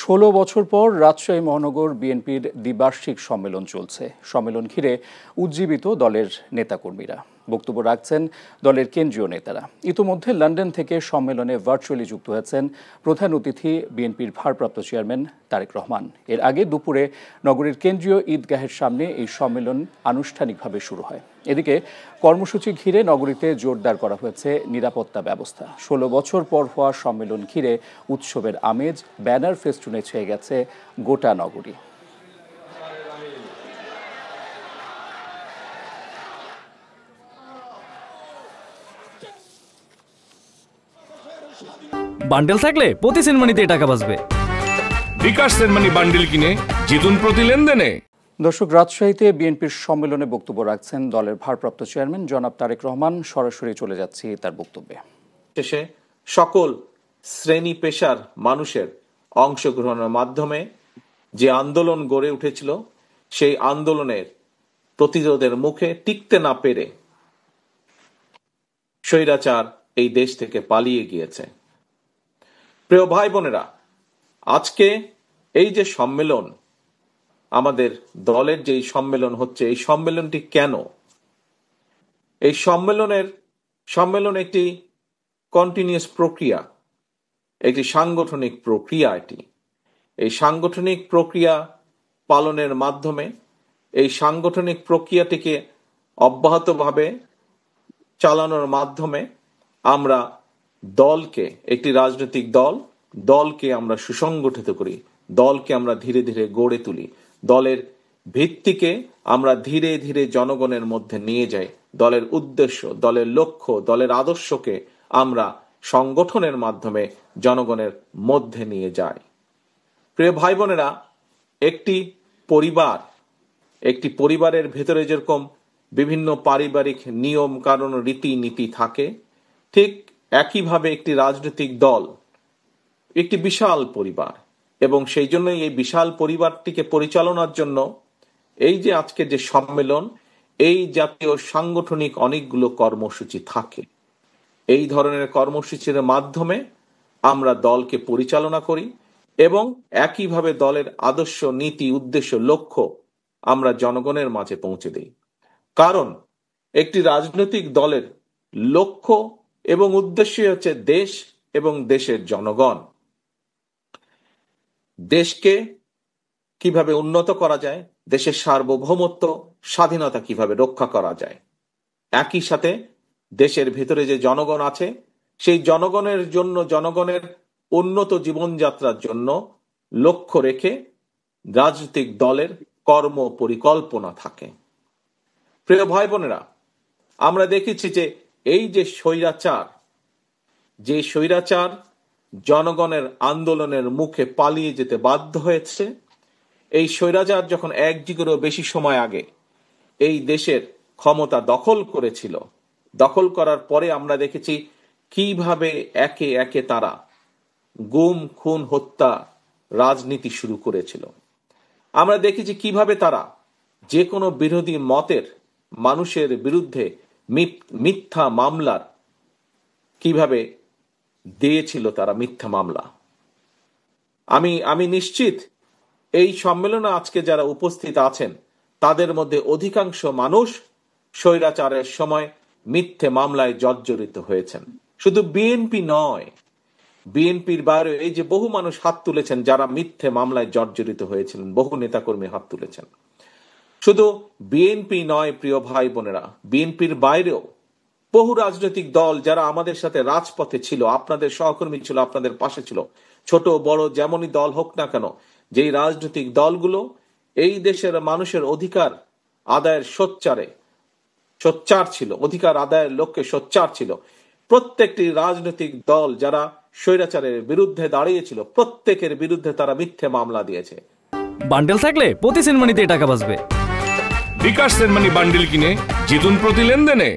16 বছর পর রাজশাহী মহানগর বিএনপির দ্বিবার্ষিক সম্মেলন চলছে। সম্মেলন ঘিরে উজ্জীবিত দলের নেতাকর্মীরা। বক্তব্য রাখছেন দলের কেন্দ্রীয় নেতারা। ইতোমধ্যে লন্ডন থেকে সম্মেলনে ভার্চুয়ালি যুক্ত হয়েছেন প্রধান অতিথি বিএনপির ভারপ্রাপ্ত চেয়ারম্যান তারেক রহমান। এর আগে দুপুরে নগরীর কেন্দ্রীয় ঈদগাহের সামনে এই সম্মেলন আনুষ্ঠানিকভাবে শুরু হয়। এদিকে কর্মসূচি ঘিরে নগরীতে জোরদার করা হয়েছে নিরাপত্তা ব্যবস্থা। 16 বছর পর হওয়া সম্মেলন ঘিরে উৎসবের আমেজ, ব্যানার ফেস্টুনে ছেয়ে গেছে গোটা নগরী। বান্ডেল থাকলে প্রতি সেনমানিতে টাকা বাঁচবে। বিকাশ সেনমানি বান্ডেল কিনে জিতুন প্রতি লেনদেনে। দর্শক, রাজশাহীতে বিএনপির সম্মেলনে বক্তব্য রাখছেন দলের ভারপ্রাপ্ত চেয়ারম্যান জনাব তারেক রহমান। সরাসরি চলে যাচ্ছি তার বক্তব্যে। শেষে সকল শ্রেণী পেশার মানুষের অংশগ্রহণের মাধ্যমে যে আন্দোলন গড়ে উঠেছিল, সেই আন্দোলনের প্রতিরোধের মুখে টিকতে না পেরে স্বৈরাচার এই দেশ থেকে পালিয়ে গিয়েছে। প্রিয় ভাই বোনেরা, আজকে এই যে সম্মেলন, আমাদের দলের যে সম্মেলন হচ্ছে, এই সম্মেলনটি কেন? এই সম্মেলন একটি কন্টিনিউয়াস প্রক্রিয়া, একটি সাংগঠনিক প্রক্রিয়া। এই সাংগঠনিক প্রক্রিয়া পালনের মাধ্যমে এই সাংগঠনিক প্রক্রিয়াটিকে অব্যাহতভাবে চালানোর মাধ্যমে আমরা দলকে, একটি রাজনৈতিক দলকে আমরা সুসংগঠিত করি, দলকে আমরা ধীরে ধীরে গড়ে তুলি, দলের ভিত্তিকে আমরা ধীরে ধীরে জনগণের মধ্যে নিয়ে যাই, দলের উদ্দেশ্য, দলের লক্ষ্য, দলের আদর্শকে আমরা সংগঠনের মাধ্যমে জনগণের মধ্যে নিয়ে যাই। প্রিয় ভাই বোনেরা, একটি পরিবারের ভেতরে যেরকম বিভিন্ন পারিবারিক নিয়ম কানুন রীতিনীতি থাকে, ঠিক একইভাবে একটি রাজনৈতিক দল একটি বিশাল পরিবার, এবং সেই জন্যই এই বিশাল পরিবারটিকে পরিচালনার জন্য এই যে আজকে যে সম্মেলন, এই জাতীয় সাংগঠনিক অনেকগুলো কর্মসূচি থাকে। এই ধরনের কর্মসূচির মাধ্যমে আমরা দলকে পরিচালনা করি এবং একইভাবে দলের আদর্শ, নীতি, উদ্দেশ্য, লক্ষ্য আমরা জনগণের মাঝে পৌঁছে দিই। কারণ একটি রাজনৈতিক দলের লক্ষ্য এবং উদ্দেশ্য হচ্ছে দেশ এবং দেশের জনগণ। দেশকে কিভাবে উন্নত করা যায়, দেশের সার্বভৌমত্ব, স্বাধীনতা কিভাবে রক্ষা করা যায়, একই সাথে দেশের ভেতরে যে জনগণ আছে, সেই জনগণের জন্য, জনগণের উন্নত জীবনযাত্রার জন্য লক্ষ্য রেখে রাজনৈতিক দলের কর্ম পরিকল্পনা থাকে। প্রিয় ভাই বোনেরা, আমরা দেখেছি যে এই যে স্বৈরাচার জনগণের আন্দোলনের মুখে পালিয়ে যেতে বাধ্য হয়েছে। এই স্বৈরাচার যখন এক যুগেরও বেশি সময় আগে এই দেশের ক্ষমতা দখল করেছিল, দখল করার পরে আমরা দেখেছি কিভাবে একে একে তারা গুম, খুন, হত্যা রাজনীতি শুরু করেছিল। আমরা দেখেছি কিভাবে তারা যে কোনো বিরোধী মতের মানুষের বিরুদ্ধে মিথ্যা মামলার কিভাবে দিয়েছিল তারা মিথ্যা মামলা। আমি নিশ্চিত এই সম্মেলনে আজকে যারা উপস্থিত আছেন, তাদের মধ্যে অধিকাংশ মানুষ স্বৈরাচারের সময় মিথ্যে মামলায় জর্জরিত হয়েছেন। শুধু বিএনপি নয়, বিএনপির বাইরে এই যে বহু মানুষ হাত তুলেছেন যারা মিথ্যে মামলায় জর্জরিত হয়েছিলেন, বহু নেতাকর্মী হাত তুলেছেন। শুধু বিএনপি নয় প্রিয় ভাই বোনেরা, বিএনপির বাইরেও বহু রাজনৈতিক দল যারা আমাদের সাথে রাজপথে ছিল, আপনাদের সহকর্মী ছিল, আপনাদের পাশে ছিল, ছোট বড় যেমনই দল হোক না কেন, যেই রাজনৈতিক দলগুলো এই দেশের মানুষের অধিকার আদায়ের সোচ্চার ছিল, অধিকার আদায়ের লক্ষ্যে সোচ্চার ছিল, প্রত্যেকটি রাজনৈতিক দল যারা স্বৈরাচারের বিরুদ্ধে দাঁড়িয়েছিল, প্রত্যেকের বিরুদ্ধে তারা মিথ্যে মামলা দিয়েছে। বান্ডেল থাকলে প্রতি সেনমানিতে টাকা বাঁচবে। বিকাশ সেনমানি বান্ডেল কিনে জিতুন প্রতি লেনদেনে।